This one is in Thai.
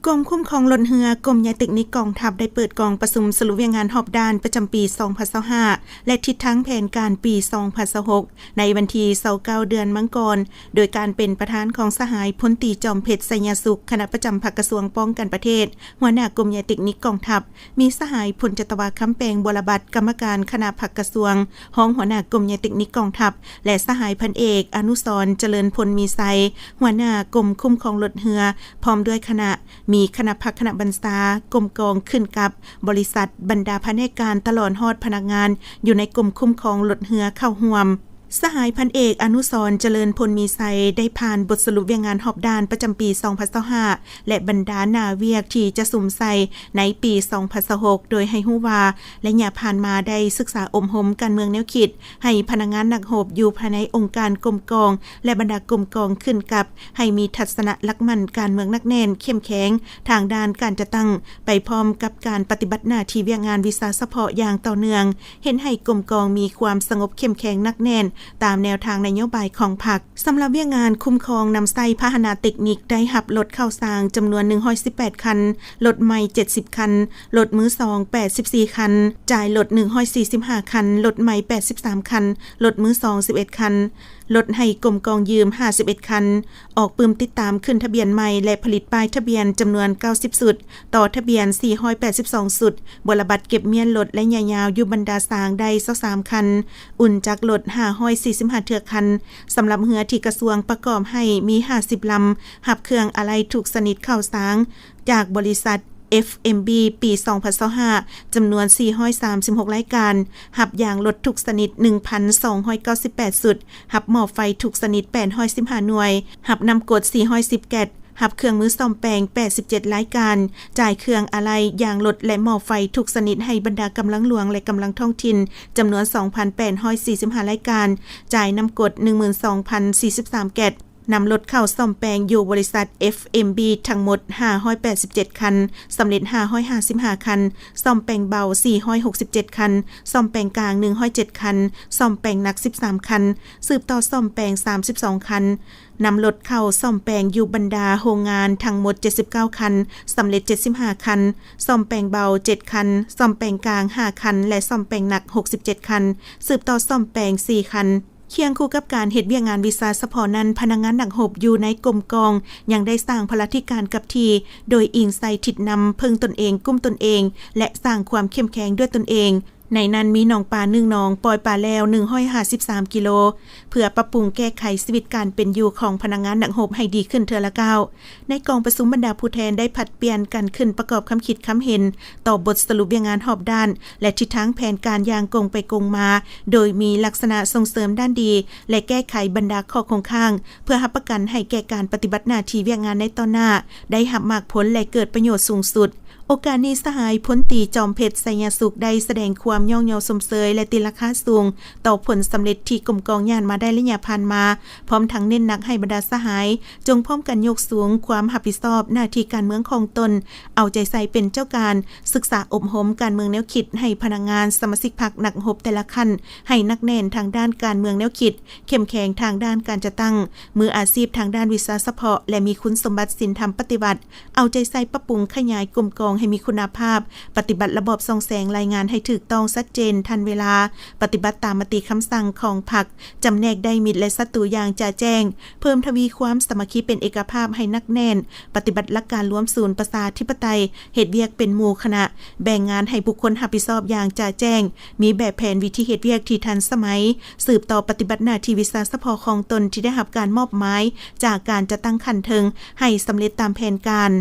กรมคุ้มครองหล่นเรือกรมยาเทคนิคกองทัพได้เปิดกองประชุมสรุปงานรอบด้านประจำปี 2025 และทิศทางแผนการปี 2026 ในวันที่29เดือนมังกรโดยการเป็นประธานของสหายพลตรีจอมเพชรไสยสุขคณะประจำภาคกระทรวงป้องกันประเทศหัวหน้ากรมยาเทคนิคกองทัพมีสหายพลจตวาคำแปงบรบัตรกรรมการคณะภาคกระทรวงห้องหัวหน้ากรมยาเทคนิคกองทัพและสหายพันเอกอนุสรณ์เจริญพลมีไซหัวหน้ากรมคุ้มครองหล่นเรือพร้อมด้วยคณะมีคณะพักคณะบรรษากรมกองขึ้นกับบริษัทบรรดาพนักงานตลอดฮอดพนักงานอยู่ในกรมคุ้มครองหล่นเรือเข้าร่วมสหายพันเอกอนุสรณ์เจริญพลมีไซได้ผ่านบทสรุปงานรอบด้านประจำปี 2025 และบรรดาหน้าเวียกที่จะสุ่มใส่ในปี 2026 โดยให้ฮู้ว่าและอย่าผ่านมาได้ศึกษาอมหมการเมืองแนวคิดให้พนักงานนักโหบอยู่ภายในองค์การกรมกองและบรรดากรมกองขึ้นกับให้มีทัศนะลักมั่นการเมืองนักแน่นเข้มแข็งทางด้านการจะตั้งไปพร้อมกับการปฏิบัติหน้าที่เวียกงานวิสาเฉพาะอย่างต่อเนื่องเห็นให้กรมกองมีความสงบเข้มแข็งนักแน่นตามแนวทางนโยบายของพรรคสำหรับเวียกงานคุ้มครองนำไส้พาหนะเทคนิคได้หับรถเข้าสร้างจำนวน118คันรถใหม่70คันรถมือ2 84คันจ่ายรถ145คันรถใหม่83คันรถมือ2 11คันลดให้กรมกองยืม51คันออกปืมติดตามขึ้นทะเบียนใหม่และผลิตป้ายทะเบียนจำนวน90สุดต่อทะเบียน482สุดบรบัตรเก็บเมียนรถและยาวๆอยู่บรรดาสางได้23คันอุ่นจากรถ545เทือกคันสำหรับเรือที่กระทรวงประกอบให้มี50ลำหับเครื่องอะไหล่ถูกสนิทเข้าสางจากบริษัทFMB ปี 2025 จำนวน436รายการหับอย่างรถทุกสนิท 1,298 สุดหับหม้อไฟทุกสนิท815หน่วยหับนำกด410แกตหับเครื่องมือซ่อมแปลง87รายการจ่ายเครื่องอะไหล่ยางรถและหม้อไฟทุกสนิทให้บรรดากำลังหลวงและกำลังท้องถิ่นจำนวน 2,845 รายการจ่ายนำกด 12,043 แกตนำรถเข้าซ่อมแปลงอยู่บริษัท FMB ทั้งหมด587คันสำเร็จ555คันซ่อมแปลงเบา467คันซ่อมแปลงกลาง107คันซ่อมแปลงหนัก13คันสืบต่อซ่อมแปลง32คันนำรถเข้าซ่อมแปลงอยู่บรรดาโรงงานทั้งหมด79คันสำเร็จ75คันซ่อมแปลงเบา7คันซ่อมแปลงกลาง5คันและซ่อมแปลงหนัก67คันสืบต่อซ่อมแปลง4คันเคียงคู่กับการเฮ็ดเวียกงานวิสาเฉพาะนั้นพนักงานนักโหบอยู่ในกรมกองยังได้สร้างพลธิการกับทีโดยอิงใส่ทิศนำเพิ่งตนเองกุ้มตนเองและสร้างความเข้มแข็งด้วยตนเองในนั้นมีหนองปลา1หนองปล่อยปลาแล้ว153กิโลเพื่อปรับปรุงแก้ไขชีวิตการเป็นอยู่ของพนักงานนักโหบให้ดีขึ้นเทื่อละก้าวในกองประชุมบรรดาผู้แทนได้ผัดเปลี่ยนกันขึ้นประกอบคำคิดคำเห็นต่อบทสรุปงานรอบด้านและทิศทางแผนการอย่างกงไปกงมาโดยมีลักษณะส่งเสริมด้านดีและแก้ไขบรรดาข้อคงข้างเพื่อรับประกันให้แก่การปฏิบัติหน้าที่เวียกงานในตอนหน้าได้รับมากผลและเกิดประโยชน์สูงสุดโอกาสนี้สหายพลตรีจอมเพชรไสยสุขได้แสดงความย่องเยาสมเสยและตีราคาสูงต่อผลสำเร็จที่กรมกองย่านมาได้ระยะผ่านมาพร้อมทั้งเน้นหนักให้บรรดาสหายจงพร้อมกันยกสูงความรับผิดชอบหน้าที่การเมืองของตนเอาใจใส่เป็นเจ้าการศึกษาอบรมการเมืองแนวคิดให้พนักงานสมาชิกพรรคนักโหบแต่ละขั้นให้นักแน่นทางด้านการเมืองแนวคิดเข้มแข็งทางด้านการจะตั้งมืออาชีพทางด้านวิชาเฉพาะและมีคุณสมบัติศีลธรรมปฏิบัติเอาใจใส่ปรับปรุงขยายกรมกองให้มีคุณภาพปฏิบัติระบบส่องแสงรายงานให้ถูกต้องชัดเจนทันเวลาปฏิบัติตามมติคำสั่งของพรรคจำแนกได้มิตรและศัตรูอย่างจะแจ้งเพิ่มทวีความสามัคคีเป็นเอกภาพให้นักแน่นปฏิบัติหลักการรวมศูนย์ประชาธิปไตยเหตุเวียกเป็นหมู่คณะแบ่งงานให้บุคคลรับผิดชอบอย่างจะแจ้งมีแบบแผนวิธีเหตุเวียกที่ทันสมัยสืบต่อปฏิบัติหน้าที่วิสาเฉพาะของตนที่ได้รับการมอบหมายจากการจะตั้งขันเทิงให้สำเร็จตามแผนการ